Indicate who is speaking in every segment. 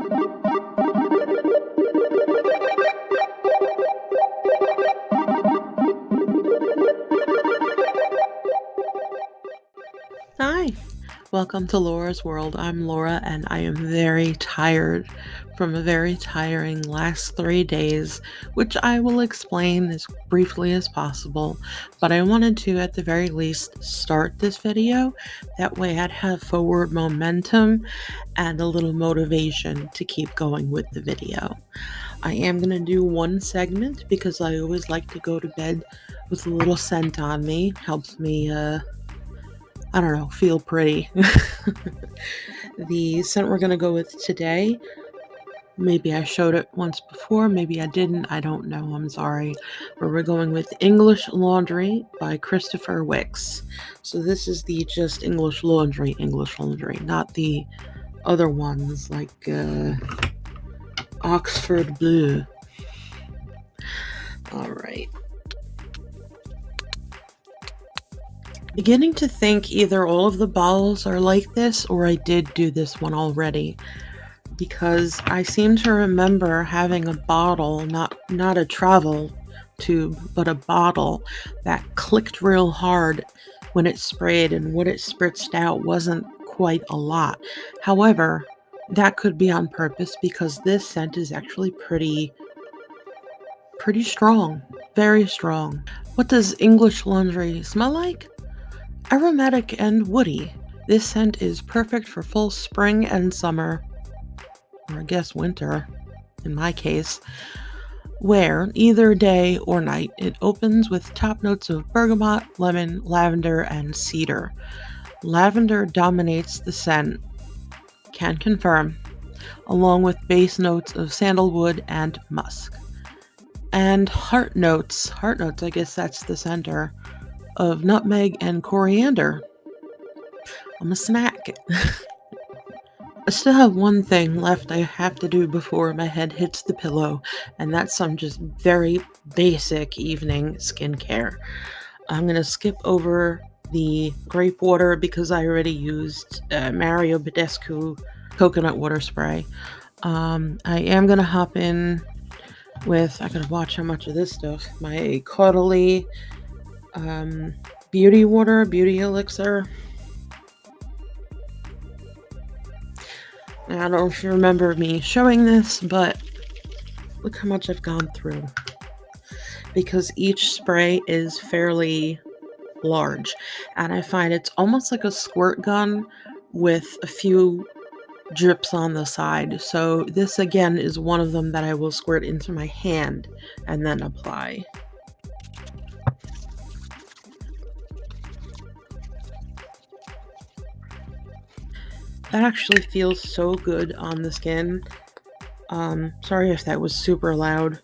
Speaker 1: Hi, welcome to Laura's World. I'm Laura and I am very tired from a very tiring last 3 days, which I will explain as briefly as possible. But I wanted to, at the very least, start this video. That way I'd have forward momentum and a little motivation to keep going with the video. I am going to do one segment because I always like to go to bed with a little scent on me. Helps me, I don't know, feel pretty. The scent we're going to go with today, maybe I showed it once before, maybe I didn't, I don't know, I'm sorry. But we're going with English Laundry by Christopher Wicks. So this is the just English Laundry, not the other ones like Oxford Blue. Alright. Beginning to think either all of the bottles are like this or I did do this one already, because I seem to remember having a bottle, not a travel tube, but a bottle that clicked real hard when it sprayed, and what it spritzed out wasn't quite a lot. However, that could be on purpose because this scent is actually pretty strong, very strong. What does English Laundry smell like? Aromatic and woody. This scent is perfect for full spring and summer, or I guess winter, in my case. Wear either day or night. It opens with top notes of bergamot, lemon, lavender, and cedar. Lavender dominates the scent, can confirm, along with base notes of sandalwood and musk. And heart notes, I guess that's the center, of nutmeg and coriander. I'm a snack. I still have one thing left I have to do before my head hits the pillow, and that's some just very basic evening skincare. I'm going to skip over the grape water because I already used Mario Badescu coconut water spray. I am going to hop in with, I gotta watch how much of this stuff, my Caudalie beauty elixir. Now, I don't know if you remember me showing this, but look how much I've gone through. Because each spray is fairly large, and I find it's almost like a squirt gun with a few drips on the side. So this again is one of them that I will squirt into my hand and then apply. That actually feels so good on the skin. Sorry if that was super loud.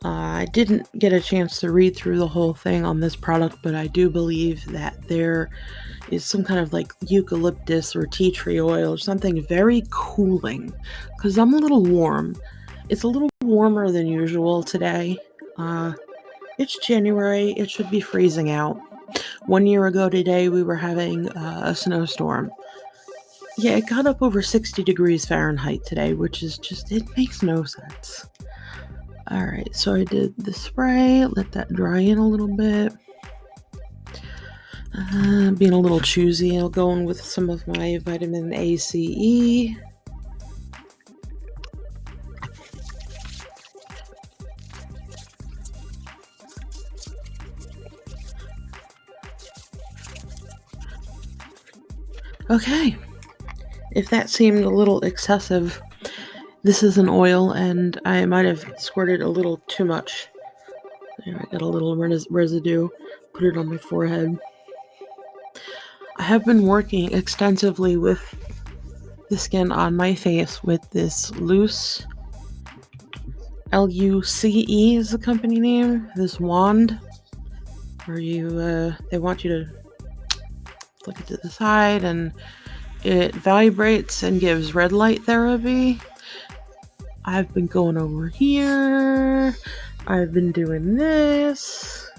Speaker 1: I didn't get a chance to read through the whole thing on this product, but I do believe that there is some kind of like eucalyptus or tea tree oil or something very cooling, because I'm a little warm. It's a little warmer than usual today. It's January, it should be freezing out. 1 year ago today we were having a snowstorm. Yeah, it got up over 60 degrees Fahrenheit today, which is just, it makes no sense. Alright, so I did the spray, let that dry in a little bit. Being a little choosy, I'll go in with some of my vitamin A, C, E. Okay, if that seemed a little excessive, this is an oil and I might have squirted a little too much. There, I got a little residue, put it on my forehead. I have been working extensively with the skin on my face with this loose, Luce is the company name, this wand, where you, they want you to flick it to the side and it vibrates and gives red light therapy. I've been going over here, I've been doing this,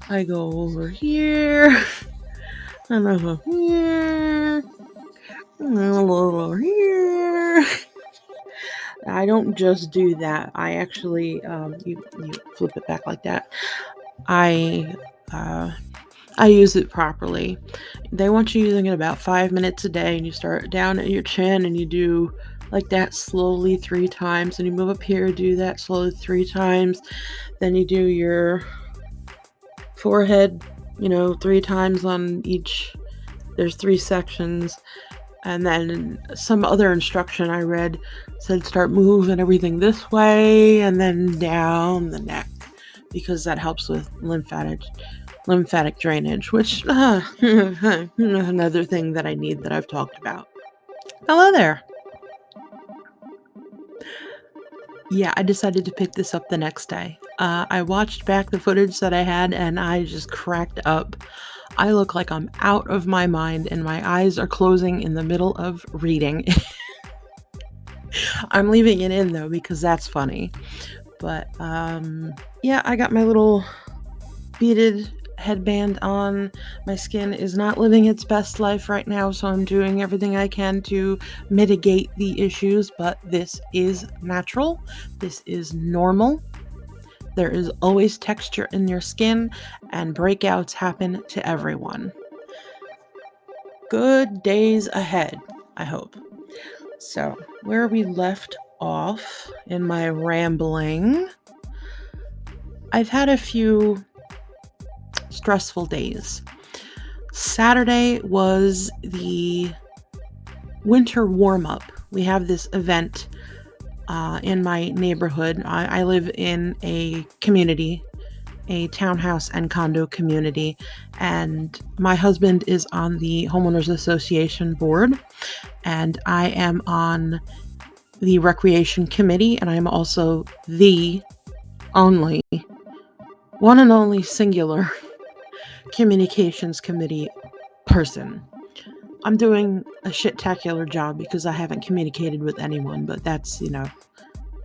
Speaker 1: I go over here, and over here, a little here. I don't just do that. I actually, you flip it back like that. I use it properly. They want you using it about 5 minutes a day, and you start down at your chin and you do like that slowly 3 times, and you move up here, do that slowly 3 times. Then you do your forehead, 3 times on each. There's 3 sections. And then some other instruction I read said start moving everything this way and then down the neck, because that helps with lymphatic drainage, which another thing that I need that I've talked about. Hello there. Yeah, I decided to pick this up the next day. I watched back the footage that I had and I just cracked up. I look like I'm out of my mind and my eyes are closing in the middle of reading. I'm leaving it in though because that's funny. But yeah, I got my little beaded headband on. My skin is not living its best life right now, so I'm doing everything I can to mitigate the issues, but this is natural. This is normal. There is always texture in your skin, and breakouts happen to everyone. Good days ahead, I hope. So, where we left off in my rambling, I've had a few stressful days. Saturday was the winter warm-up. We have this event in my neighborhood. I live in a community, a townhouse and condo community, and my husband is on the homeowners association board, and I am on the recreation committee, and I'm also the only, one and only singular communications committee person. I'm doing a shit-tacular job because I haven't communicated with anyone, but that's,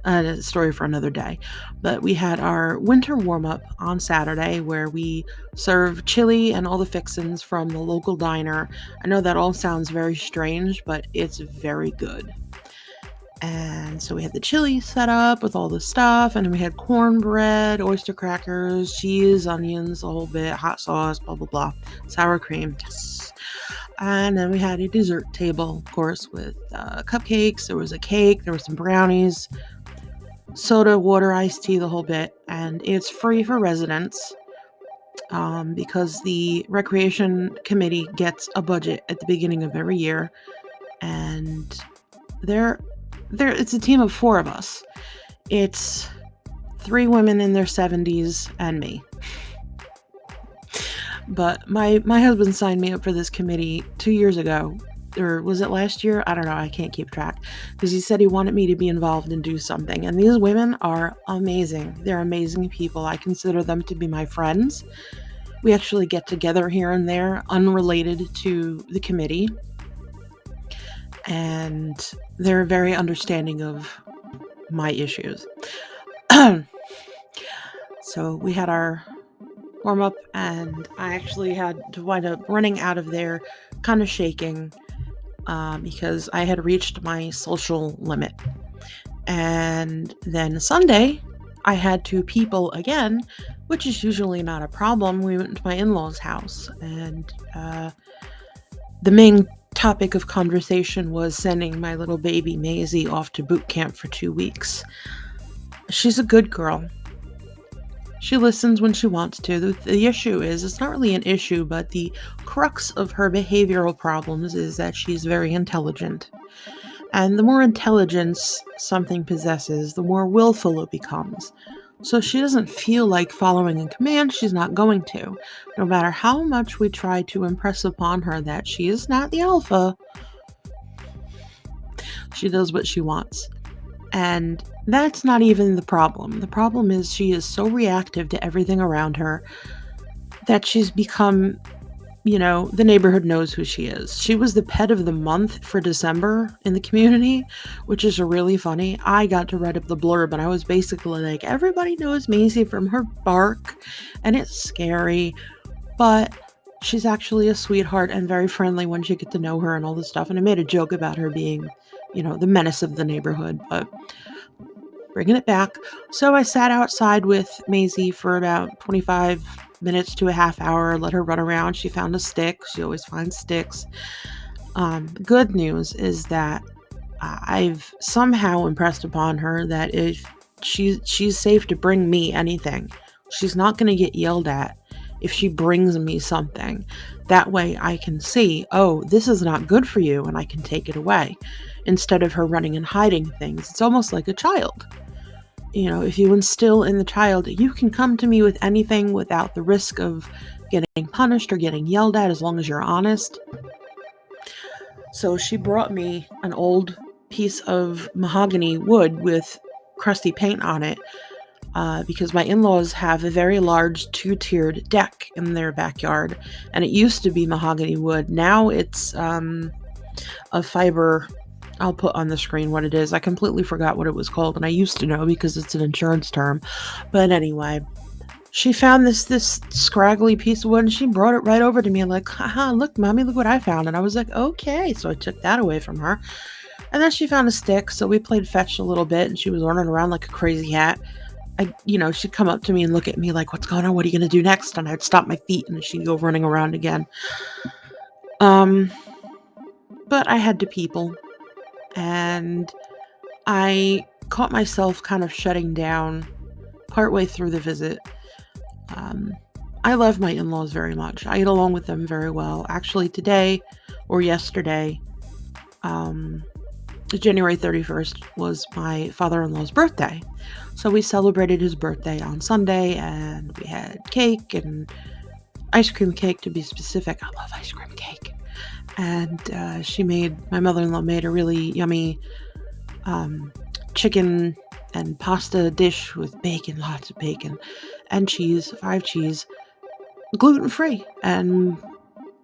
Speaker 1: a story for another day. But we had our winter warm-up on Saturday where we serve chili and all the fixins from the local diner. I know that all sounds very strange, but it's very good. And so we had the chili set up with all the stuff, and we had cornbread, oyster crackers, cheese, onions, a whole bit, hot sauce, blah, blah, blah, sour cream, yes. And then we had a dessert table, of course, with cupcakes. There was a cake, there were some brownies, soda, water, iced tea, the whole bit. And it's free for residents because the recreation committee gets a budget at the beginning of every year. And it's a team of 4 of us. It's 3 women in their 70s and me. But my husband signed me up for this committee 2 years ago. Or was it last year? I don't know. I can't keep track. Because he said he wanted me to be involved and do something. And these women are amazing. They're amazing people. I consider them to be my friends. We actually get together here and there, unrelated to the committee. And they're very understanding of my issues. So we had our warm up, and I actually had to wind up running out of there kind of shaking because I had reached my social limit. And then Sunday, I had to people again, which is usually not a problem. We went to my in-laws' house, and the main topic of conversation was sending my little baby Maisie off to boot camp for 2 weeks. She's a good girl. She listens when she wants to. The issue is, it's not really an issue, but the crux of her behavioral problems is that she's very intelligent. And the more intelligence something possesses, the more willful it becomes. So she doesn't feel like following a command, she's not going to. No matter how much we try to impress upon her that she is not the alpha, she does what she wants. And that's not even the problem. The problem is she is so reactive to everything around her that she's become, the neighborhood knows who she is. She was the pet of the month for December in the community, which is really funny. I got to write up the blurb, and I was basically like, everybody knows Maisie from her bark, and it's scary, but she's actually a sweetheart and very friendly once you get to know her and all this stuff. And I made a joke about her being, the menace of the neighborhood, but bringing it back. So I sat outside with Maisie for about 25 minutes to a half hour, let her run around. She found a stick. She always finds sticks. Good news is that I've somehow impressed upon her that if she's safe to bring me anything, she's not going to get yelled at if she brings me something. That way I can see, oh, this is not good for you, and I can take it away instead of her running and hiding things. It's almost like a child. If you instill in the child, you can come to me with anything without the risk of getting punished or getting yelled at as long as you're honest. So she brought me an old piece of mahogany wood with crusty paint on it because my in-laws have a very large 2-tiered deck in their backyard, and it used to be mahogany wood. Now it's a fiber. I'll put on the screen what it is. I completely forgot what it was called, and I used to know because it's an insurance term. But anyway, she found this scraggly piece of wood, and she brought it right over to me, like, haha, look, Mommy, look what I found. And I was like, okay. So I took that away from her. And then she found a stick, so we played fetch a little bit, and she was running around like a crazy hat. She'd come up to me and look at me like, what's going on? What are you going to do next? And I'd stop my feet, and she'd go running around again. But I had to people. And I caught myself kind of shutting down partway through the visit. I love my in-laws very much. I get along with them very well. Actually, today or yesterday, January 31st was my father-in-law's birthday. So we celebrated his birthday on Sunday, and we had cake and ice cream cake, to be specific. I love ice cream cake. And my mother-in-law made a really yummy chicken and pasta dish with bacon, lots of bacon, and cheese, 5 cheese, gluten-free. And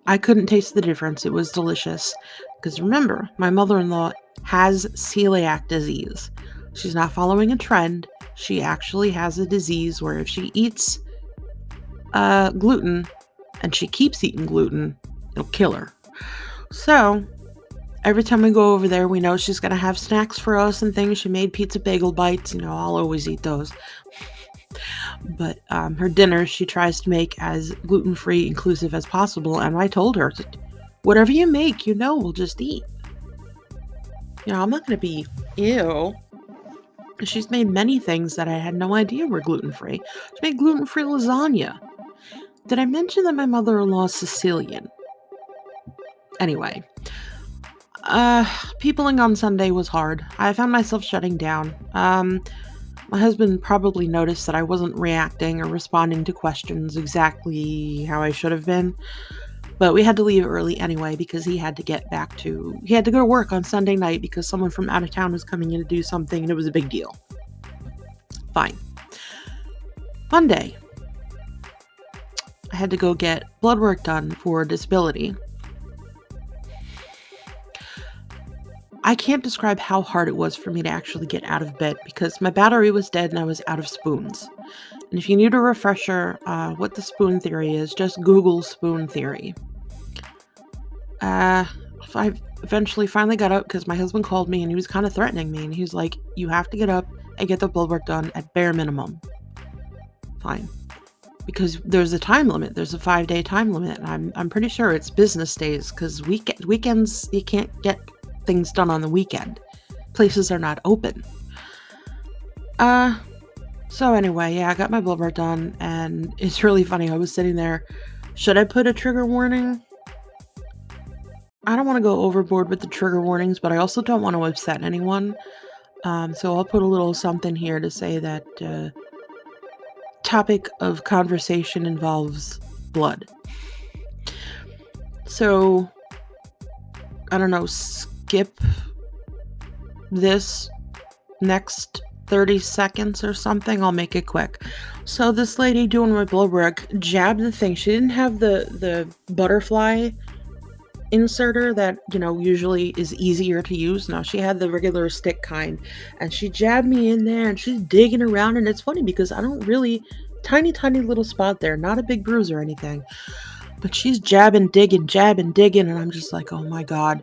Speaker 1: I couldn't taste the difference. It was delicious. Because remember, my mother-in-law has celiac disease. She's not following a trend. She actually has a disease where if she eats gluten and she keeps eating gluten, it'll kill her. So, every time we go over there, we know she's going to have snacks for us and things. She made pizza bagel bites. I'll always eat those. But her dinner, she tries to make as gluten-free, inclusive as possible. And I told her, whatever you make, we'll just eat. I'm not going to be, ew. She's made many things that I had no idea were gluten-free. She made gluten-free lasagna. Did I mention that my mother-in-law is Sicilian? Anyway, peopling on Sunday was hard. I found myself shutting down. My husband probably noticed that I wasn't reacting or responding to questions exactly how I should have been. But we had to leave early anyway because he had to go to work on Sunday night because someone from out of town was coming in to do something, and it was a big deal. Fine. Monday, I had to go get blood work done for disability. I can't describe how hard it was for me to actually get out of bed because my battery was dead and I was out of spoons. And if you need a refresher, what the spoon theory is, just Google spoon theory. I eventually finally got up because my husband called me and he was kind of threatening me. And he was like, you have to get up and get the blood work done at bare minimum. Fine. Because there's a time limit. There's a 5-day time limit. And I'm pretty sure it's business days because weekends, you can't get things done on the weekend. Places are not open. So anyway, yeah, I got my blood work done, and it's really funny. I was sitting there. Should I put a trigger warning? I don't want to go overboard with the trigger warnings, but I also don't want to upset anyone. So I'll put a little something here to say that topic of conversation involves blood. So, I don't know, skip this next 30 seconds or something. I'll make it quick. So this lady doing my blood work jabbed the thing. She didn't have the butterfly inserter that, usually is easier to use. No, she had the regular stick kind. And she jabbed me in there and she's digging around. And it's funny because I don't really, tiny little spot there, not a big bruise or anything. But she's jabbing, digging, and I'm just like, oh my God.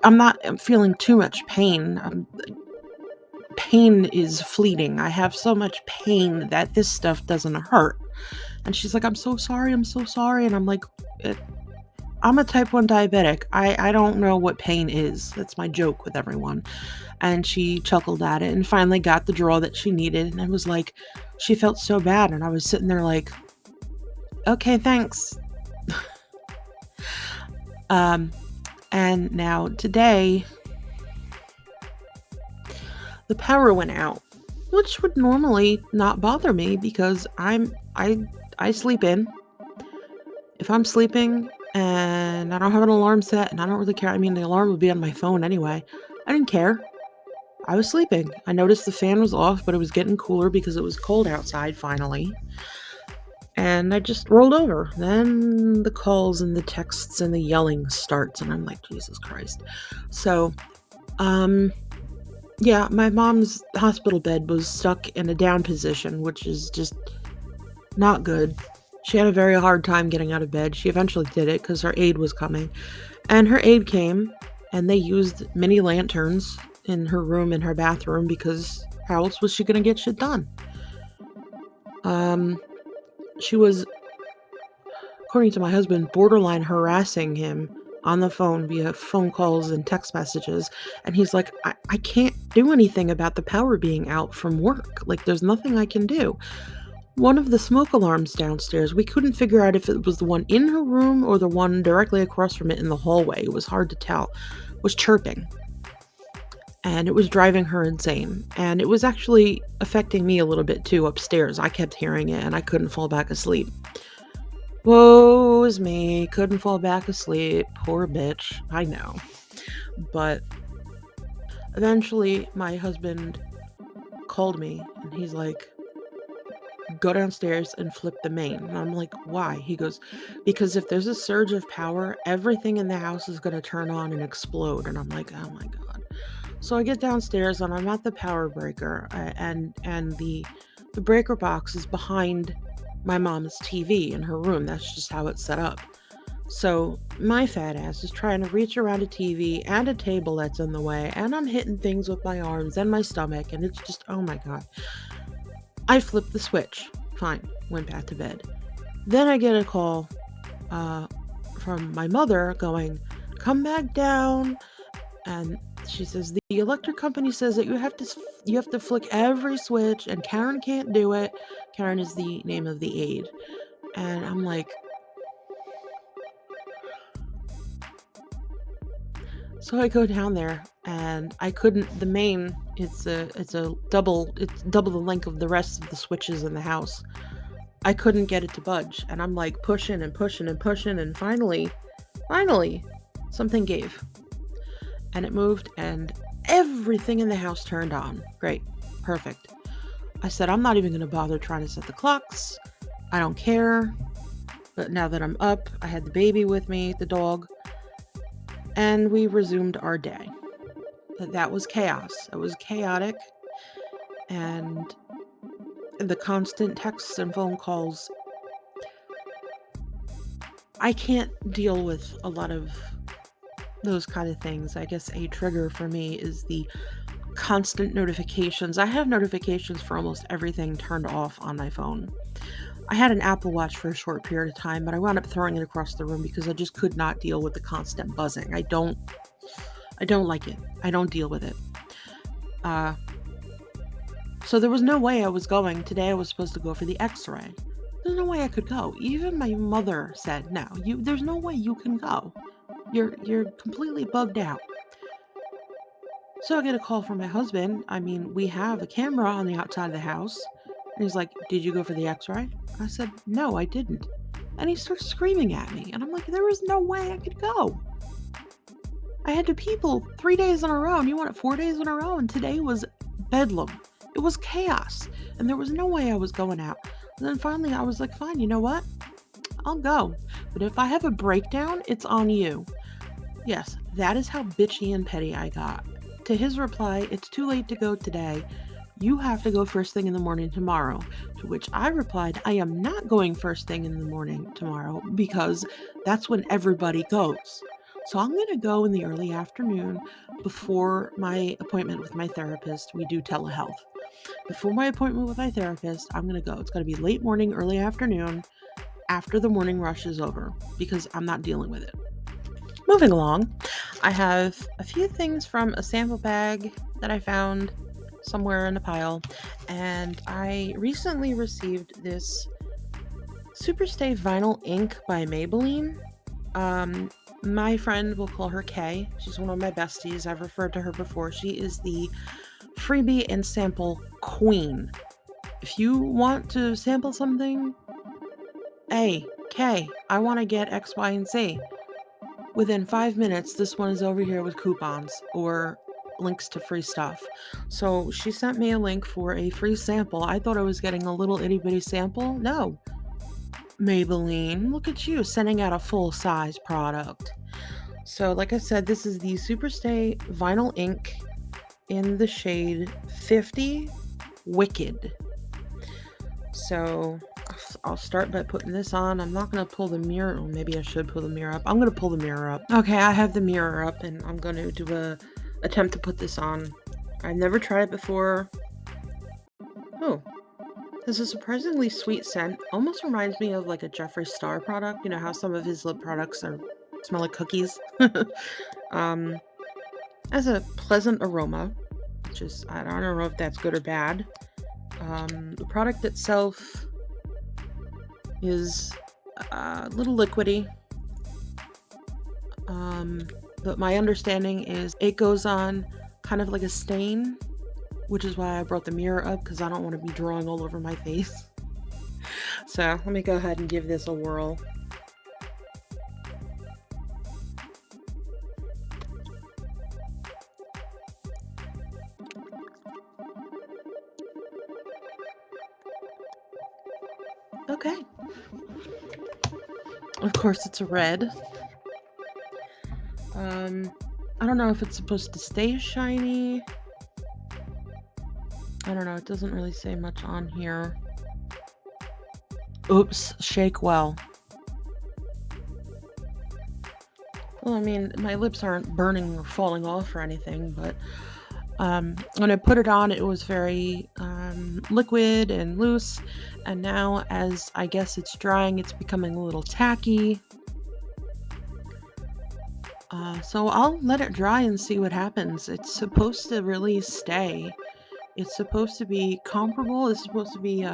Speaker 1: I'm feeling too much pain. Pain is fleeting. I have so much pain that this stuff doesn't hurt. And she's like, I'm so sorry. And I'm like, I'm a type 1 diabetic. I don't know what pain is. That's my joke with everyone. And she chuckled at it and finally got the draw that she needed. And it was like, she felt so bad. And I was sitting there like, okay, thanks. And now today, the power went out, which would normally not bother me because I sleep in. If I'm sleeping and I don't have an alarm set and I don't really care, I mean, the alarm would be on my phone anyway. I didn't care. I was sleeping. I noticed the fan was off, but it was getting cooler because it was cold outside finally. And I just rolled over. Then the calls and the texts and the yelling starts, and I'm like, Jesus Christ. So, yeah, my mom's hospital bed was stuck in a down position, which is just not good. She had a very hard time getting out of bed. She eventually did it because her aide was coming. And her aide came, and they used mini lanterns in her room, in her bathroom, because how else was she going to get shit done? She was, according to my husband, borderline harassing him on the phone via phone calls and text messages. And he's like, I can't do anything about the power being out from work. Like, there's nothing I can do. One of the smoke alarms downstairs, we couldn't figure out if it was the one in her room or the one directly across from it in the hallway. It was hard to tell. Was chirping. And it was driving her insane. And it was actually affecting me a little bit too upstairs. I kept hearing it and I couldn't fall back asleep. Woe is me. Couldn't fall back asleep. Poor bitch. I know. But eventually my husband called me and he's like, go downstairs and flip the main. And I'm like, why? He goes, because if there's a surge of power, everything in the house is going to turn on and explode. And I'm like, oh my God. So I get downstairs and I'm at the power breaker, and the breaker box is behind my mom's TV in her room. That's just how it's set up. So my fat ass is trying to reach around a TV and a table that's in the way, and I'm hitting things with my arms and my stomach, and it's just, oh my God. I flipped the switch. Fine. Went back to bed. Then I get a call from my mother going, come back down. And she says, the electric company says that you have to flick every switch, and Karen can't do it. Karen is the name of the aide. And I'm like, so I go down there and I couldn't, the main, it's double the length of the rest of the switches in the house. I couldn't get it to budge. And I'm like pushing and pushing and pushing. And finally, something gave. And it moved and everything in the house turned on. Great. Perfect. I said, I'm not even going to bother trying to set the clocks. I don't care. But now that I'm up, I had the baby with me, the dog, and we resumed our day. But that was chaos. It was chaotic. And the constant texts and phone calls. I can't deal with a lot of those kind of things. I guess a trigger for me is the constant notifications. I have notifications for almost everything turned off on my phone. I had an Apple Watch for a short period of time, but I wound up throwing it across the room because I just could not deal with the constant buzzing. I don't like it. I don't deal with it. So there was no way I was going. Today I was supposed to go for the x-ray. There's no way I could go. Even my mother said, no, there's no way you can go. You're completely bugged out. So I get a call from my husband. I mean, we have a camera on the outside of the house. And he's like, did you go for the x-ray? I said, no, I didn't. And he starts screaming at me. And I'm like, there is no way I could go. I had to people 3 days in a row. And you want it 4 days in a row? And today was bedlam. It was chaos. And there was no way I was going out. And then finally I was like, fine, you know what? I'll go. But if I have a breakdown, it's on you. Yes, that is how bitchy and petty I got. To his reply, it's too late to go today. You have to go first thing in the morning tomorrow. To which I replied, I am not going first thing in the morning tomorrow because that's when everybody goes. So I'm going to go in the early afternoon before my appointment with my therapist. We do telehealth. Before my appointment with my therapist, I'm going to go. It's going to be late morning, early afternoon, after the morning rush is over because I'm not dealing with it. Moving along, I have a few things from a sample bag that I found somewhere in a pile, and I recently received this Superstay Vinyl Ink by Maybelline. My friend, will call her Kay. She's one of my besties. I've referred to her before. She is the freebie and sample queen. If you want to sample something, hey, Kay, I want to get X, Y, and Z. Within 5 minutes, this one is over here with coupons or links to free stuff. So she sent me a link for a free sample. I thought I was getting a little itty bitty sample. No. Maybelline, look at you sending out a full size product. So, like I said, this is the Superstay Vinyl Ink in the shade 50 Wicked. So I'll start by putting this on. I'm not going to pull the mirror. Or maybe I should pull the mirror up. I'm going to pull the mirror up. Okay, I have the mirror up, and I'm going to do a attempt to put this on. I've never tried it before. Oh, this is a surprisingly sweet scent. Almost reminds me of like a Jeffree Star product. You know how some of his lip products smell like cookies. Has a pleasant aroma, which is, I don't know if that's good or bad. The product itself is a little liquidy, but my understanding is it goes on kind of like a stain, which is why I brought the mirror up, because I don't want to be drawing all over my face. So let me go ahead and give this a whirl. Okay. Of course, it's a red. I don't know if it's supposed to stay shiny. I don't know. It doesn't really say much on here. Oops. Shake well. Well, I mean, my lips aren't burning or falling off or anything, but when I put it on, it was very liquid and loose, and now as I guess it's drying, it's becoming a little tacky. So I'll let it dry and see what happens. It's supposed to really stay. It's supposed to be comparable. It's supposed to be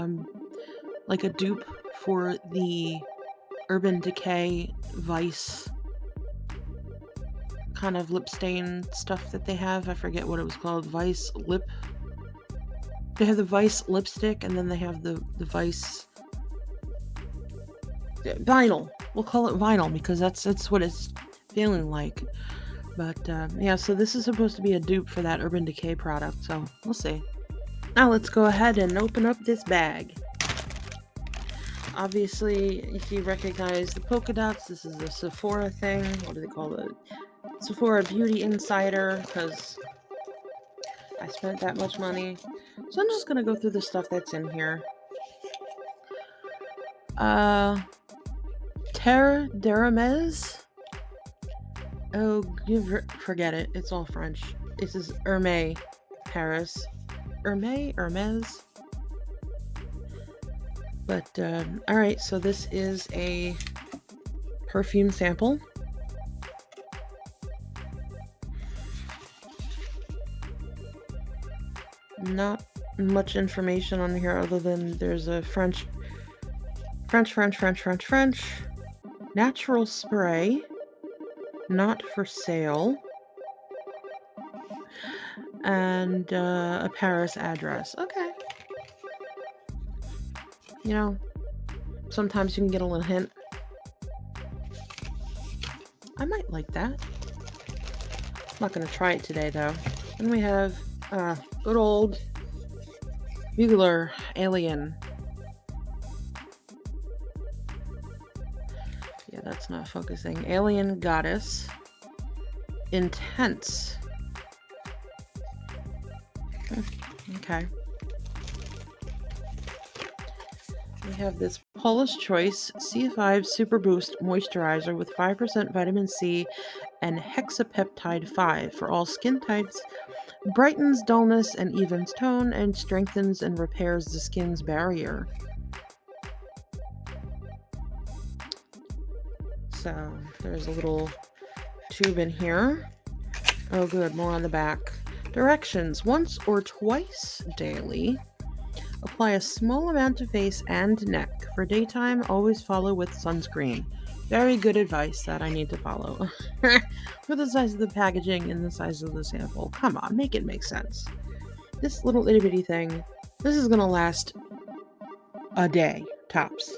Speaker 1: like a dupe for the Urban Decay Vice kind of lip stain stuff that they have. I forget what it was called. Vice lip. They have the Vice lipstick, and then they have the Vice vinyl. We'll call it vinyl because that's what it's feeling like. But yeah, so this is supposed to be a dupe for that Urban Decay product, so we'll see. Now let's go ahead and open up this bag. Obviously, if you recognize the polka dots, this is a Sephora thing. What do they call it? Sephora Beauty Insider, because I spent that much money. So I'm just going to go through the stuff that's in here. Terre d'Hermès. Oh, forget it. It's all French. This is Hermès, Paris. Hermès. But, alright, so this is a perfume sample. Not much information on here other than there's a French natural spray, not for sale, and a Paris address. Okay. You know, sometimes you can get a little hint. I might like that. I'm not going to try it today, though. Then we have good old Mugler Alien. Yeah, that's not focusing. Alien Goddess. Intense. Okay. We have this Paula's Choice C5 Super Boost Moisturizer with 5% vitamin C and hexapeptide 5 for all skin types. Brightens dullness and evens tone and strengthens and repairs the skin's barrier. So there's a little tube in here. Oh good, more on the back. Directions: once or twice daily. Apply a small amount to face and neck. For daytime, always follow with sunscreen. Very good advice that I need to follow. For the size of the packaging and the size of the sample. Come on, make it make sense. This little itty bitty thing, this is gonna last a day, tops.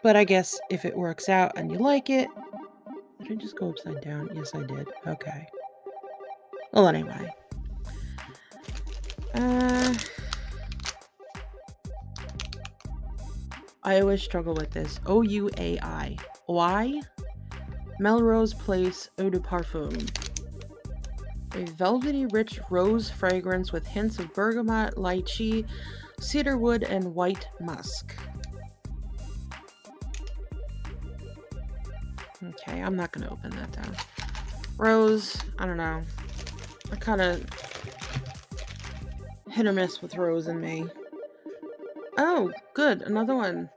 Speaker 1: But I guess if it works out and you like it... Did I just go upside down? Yes, I did. Okay. Well, anyway. I always struggle with this. OUAI. Why? Melrose Place Eau de Parfum. A velvety rich rose fragrance with hints of bergamot, lychee, cedarwood, and white musk. Okay, I'm not going to open that down. Rose, I don't know. I kind of hit or miss with rose in me. Oh, good. Another one.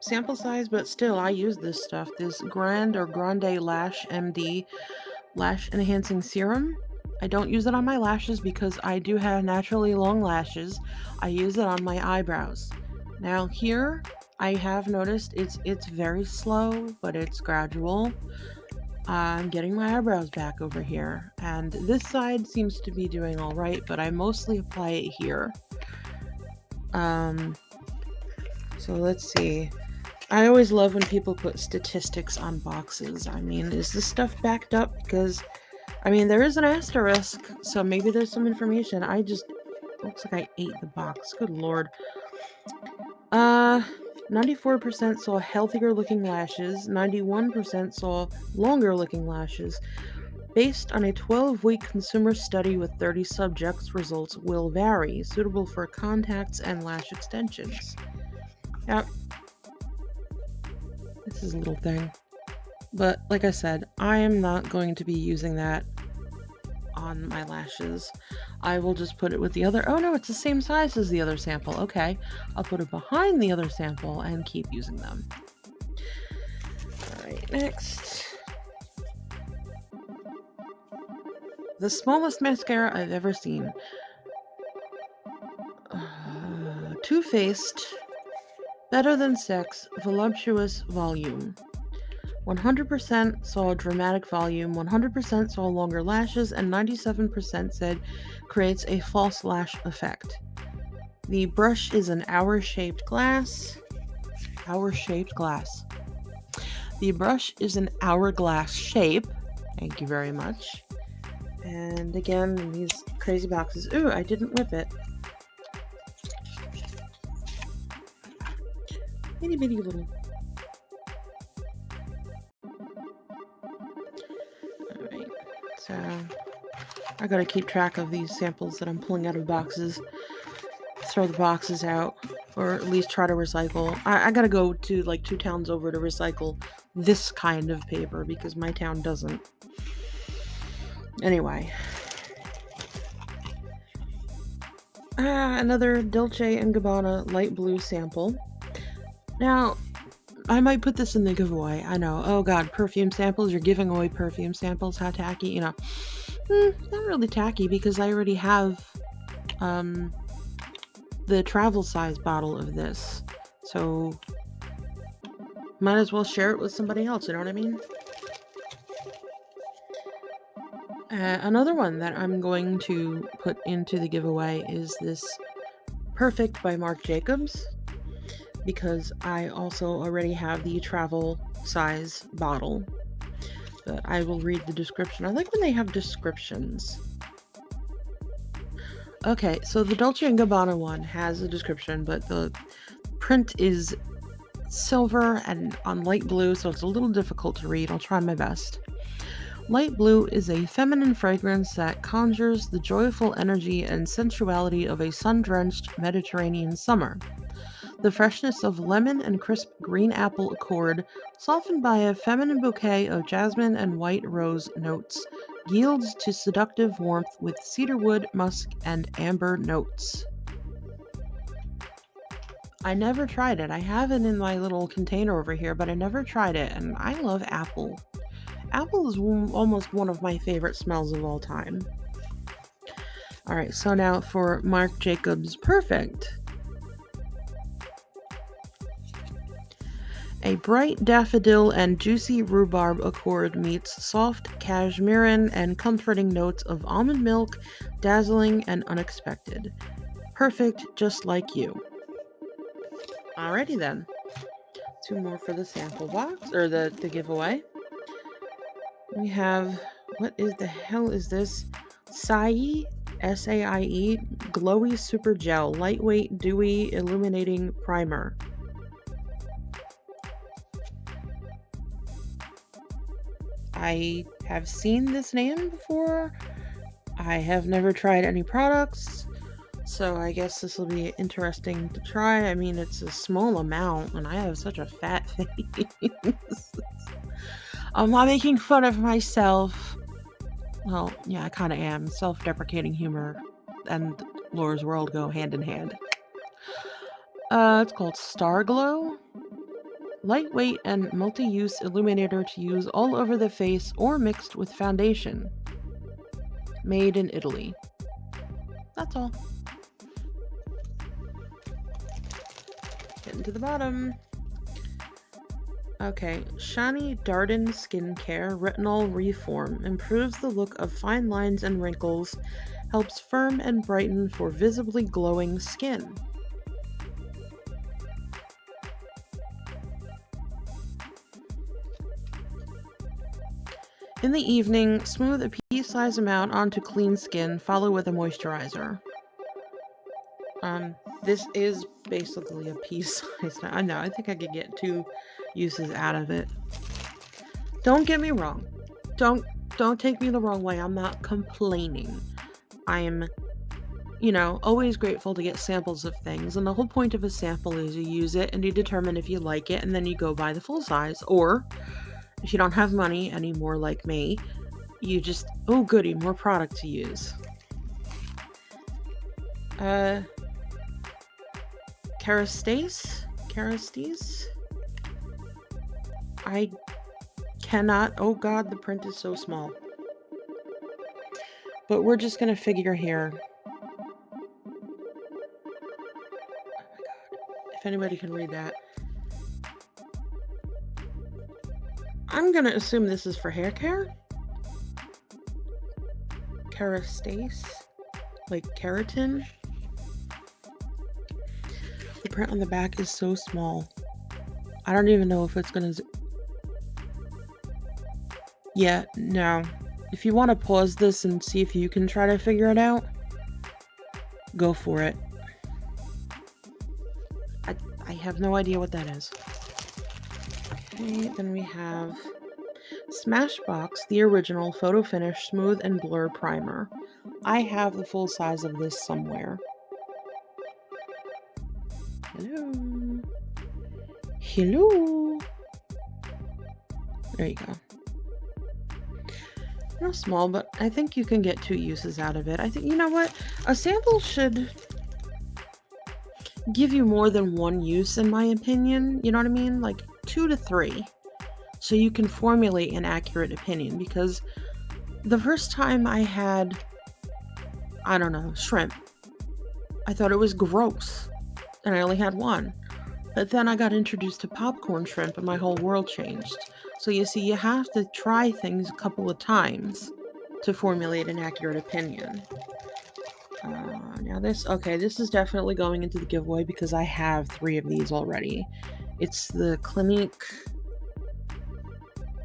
Speaker 1: Sample size, but still, I use this stuff. This Grande Lash MD Lash Enhancing Serum. I don't use it on my lashes because I do have naturally long lashes. I use it on my eyebrows. Now here, I have noticed it's very slow, but it's gradual. I'm getting my eyebrows back over here, and this side seems to be doing all right, but I mostly apply it here. So let's see. I always love when people put statistics on boxes. I mean, is this stuff backed up? Because, I mean, there is an asterisk, so maybe there's some information. Looks like I ate the box. Good lord. 94% saw healthier looking lashes. 91% saw longer looking lashes. Based on a 12-week consumer study with 30 subjects, results will vary. Suitable for contacts and lash extensions. Yep. This is a little thing. But like I said, I am not going to be using that on my lashes. I will just put it with the other... Oh no, it's the same size as the other sample. Okay. I'll put it behind the other sample and keep using them. Alright, next. The smallest mascara I've ever seen. Too Faced Better Than Sex Voluptuous Volume. 100% saw dramatic volume, 100% saw longer lashes, and 97% said creates a false lash effect. The brush is an hour-shaped glass. Hour-shaped glass. The brush is an hourglass shape. Thank you very much. And again, in these crazy boxes. Ooh, I didn't whip it. Itty bitty little. Alright, so I gotta keep track of these samples that I'm pulling out of boxes. Throw the boxes out, or at least try to recycle. I gotta go to like 2 towns over to recycle this kind of paper because my town doesn't. Anyway. Another Dolce & Gabbana light blue sample. Now, I might put this in the giveaway. I know. Oh god, perfume samples. You're giving away perfume samples. How tacky. You know. Not really tacky because I already have the travel size bottle of this. So, might as well share it with somebody else. You know what I mean? Another one that I'm going to put into the giveaway is this Perfect by Marc Jacobs, because I also already have the travel size bottle, but I will read the description. I like when they have descriptions. Okay, so the Dolce & Gabbana one has a description, but the print is silver and on light blue, so it's a little difficult to read. I'll try my best. Light blue is a feminine fragrance that conjures the joyful energy and sensuality of a sun-drenched Mediterranean summer. The freshness of lemon and crisp green apple accord, softened by a feminine bouquet of jasmine and white rose notes, yields to seductive warmth with cedarwood, musk, and amber notes. I never tried it. I have it in my little container over here, but I never tried it, and I love apple. Apple is almost one of my favorite smells of all time. Alright, so now for Marc Jacobs Perfect. A bright daffodil and juicy rhubarb accord meets soft cashmeran and comforting notes of almond milk, dazzling and unexpected. Perfect, just like you. Alrighty then. 2 more for the sample box, or the giveaway. We have, what is the hell is this? Saie, S-A-I-E, Glowy Super Gel, Lightweight Dewy Illuminating Primer. I have seen this name before. I have never tried any products, so I guess this will be interesting to try. I mean, it's a small amount, and I have such a fat face. I'm not making fun of myself. Well, yeah, I kind of am. Self-deprecating humor and Laura's World go hand in hand. It's called Star Glow. Lightweight and multi-use illuminator to use all over the face or mixed with foundation. Made in Italy. That's all. Getting to the bottom. Okay, Shani Darden Skincare Retinol Reform improves the look of fine lines and wrinkles, helps firm and brighten for visibly glowing skin. In the evening, smooth a pea-sized amount onto clean skin, follow with a moisturizer. This is basically a pea-sized. I know, I think I could get 2 uses out of it. Don't get me wrong. Don't take me the wrong way. I'm not complaining. I'm, always grateful to get samples of things, and the whole point of a sample is you use it and you determine if you like it, and then you go buy the full size, or if you don't have money anymore like me, you just, oh goody, more product to use. Kerastase? I cannot, oh god, the print is so small. But we're just gonna figure here. Oh my god, if anybody can read that. I'm gonna assume this is for hair care. Kerastase, like keratin. The print on the back is so small. I don't even know if it's gonna... Yeah, no. If you want to pause this and see if you can try to figure it out, go for it. I have no idea what that is. Okay, then we have Smashbox, the original Photo Finish Smooth and Blur Primer. I have the full size of this somewhere. Hello? Hello? There you go. Real small, but I think you can get 2 uses out of it. I think, you know what? A sample should give you more than 1 use, in my opinion. You know what I mean? Like 2 to 3. So you can formulate an accurate opinion. Because the first time I had, I don't know, shrimp, I thought it was gross. And I only had 1. But then I got introduced to popcorn shrimp and my whole world changed. So you see, you have to try things a couple of times to formulate an accurate opinion. Now this is definitely going into the giveaway because I have 3 of these already. It's the Clinique.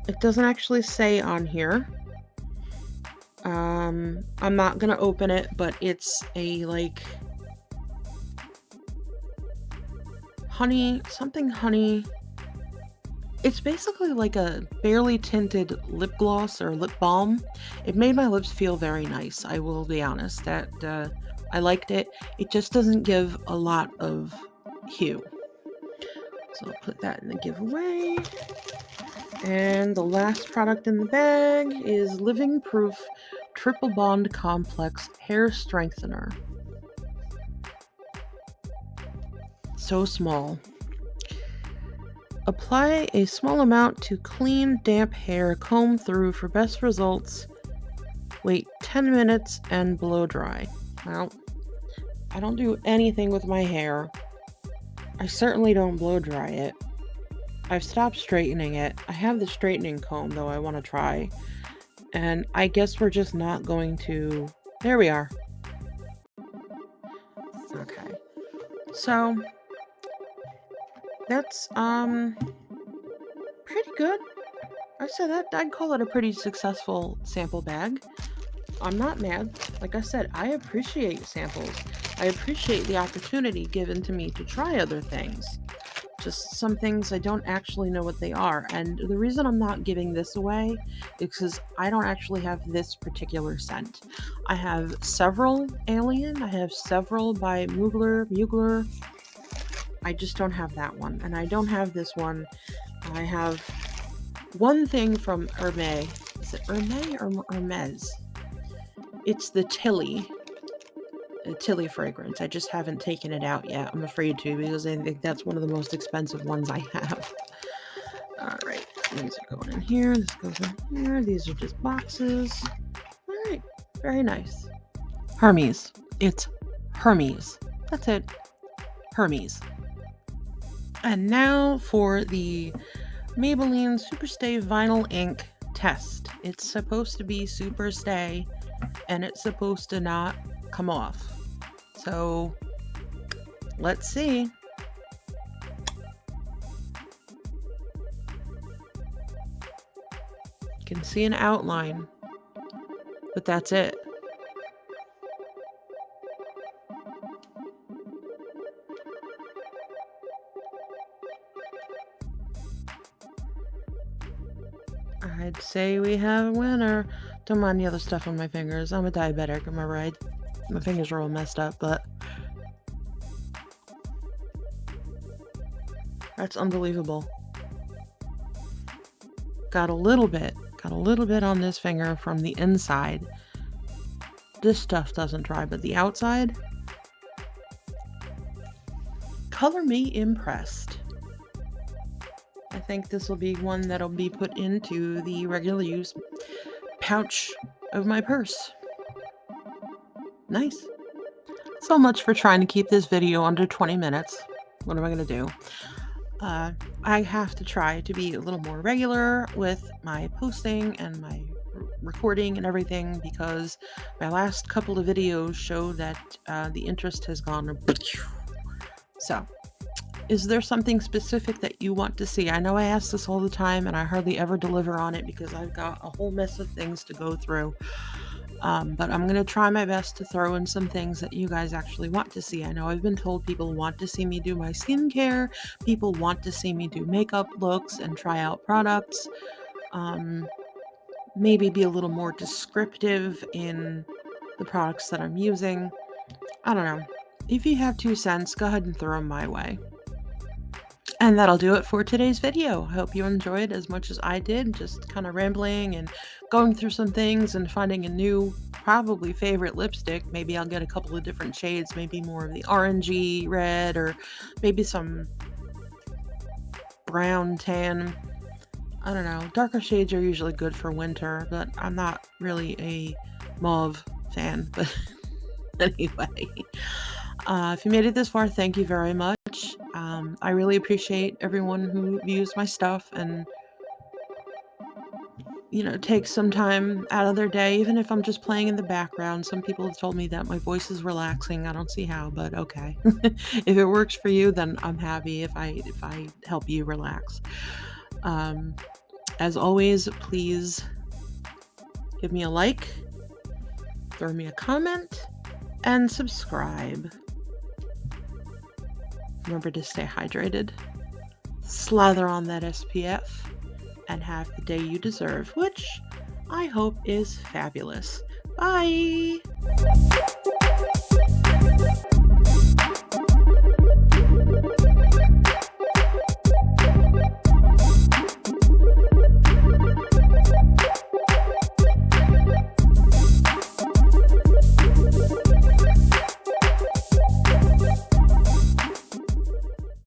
Speaker 1: It doesn't actually say on here. I'm not gonna open it, but it's a like honey. It's basically like a barely tinted lip gloss or lip balm. It made my lips feel very nice, I will be honest. That I liked it. It just doesn't give a lot of hue. So I'll put that in the giveaway. And the last product in the bag is Living Proof Triple Bond Complex Hair Strengthener. So small. Apply a small amount to clean, damp hair, comb through for best results. Wait 10 minutes and blow dry. Well, I don't do anything with my hair. I certainly don't blow dry it. I've stopped straightening it. I have the straightening comb, though I want to try. And I guess we're just not going to... There we are. Okay. So, that's, pretty good. I said that I'd call it a pretty successful sample bag. I'm not mad. Like I said, I appreciate samples. I appreciate the opportunity given to me to try other things. Just some things I don't actually know what they are. And the reason I'm not giving this away is because I don't actually have this particular scent. I have several Alien. I have several by Mugler. I just don't have that one. And I don't have this one. I have one thing from Hermès. Is it Hermès or Hermès? It's the Tilly fragrance. I just haven't taken it out yet. I'm afraid to because I think that's one of the most expensive ones I have. Alright, these are going in here. This goes in here. These are just boxes. Alright, very nice. Hermes. It's Hermes. That's it. Hermes. And now for the Maybelline Superstay Vinyl Ink test. It's supposed to be Superstay, and it's supposed to not come off. So, let's see. You can see an outline, but that's it. I'd say we have a winner. Don't mind the other stuff on my fingers. I'm a diabetic, remember? My fingers are all messed up, but that's unbelievable. Got a little bit on this finger from the inside. This stuff doesn't dry, but the outside, color me impressed. I think this will be one that'll be put into the regular use pouch of my purse. Nice. So much for trying to keep this video under 20 minutes. What am I going to do? I have to try to be a little more regular with my posting and my recording and everything because my last couple of videos show that the interest has gone. So, is there something specific that you want to see? I know I ask this all the time and I hardly ever deliver on it because I've got a whole mess of things to go through. But I'm going to try my best to throw in some things that you guys actually want to see. I know I've been told people want to see me do my skincare. People want to see me do makeup looks and try out products. Maybe be a little more descriptive in the products that I'm using. I don't know. If you have 2 cents, go ahead and throw them my way. And that'll do it for today's video. I hope you enjoyed as much as I did, just kind of rambling and going through some things and finding a new, probably favorite lipstick. Maybe I'll get a couple of different shades, maybe more of the orangey red or maybe some brown tan. I don't know. Darker shades are usually good for winter, but I'm not really a mauve fan. But anyway, if you made it this far, thank you very much. I really appreciate everyone who views my stuff and, takes some time out of their day, even if I'm just playing in the background. Some people have told me that my voice is relaxing. I don't see how, but okay. If it works for you, then I'm happy if I help you relax. As always, please give me a like, throw me a comment, and subscribe. Remember to stay hydrated, slather on that SPF, and have the day you deserve, which I hope is fabulous. Bye!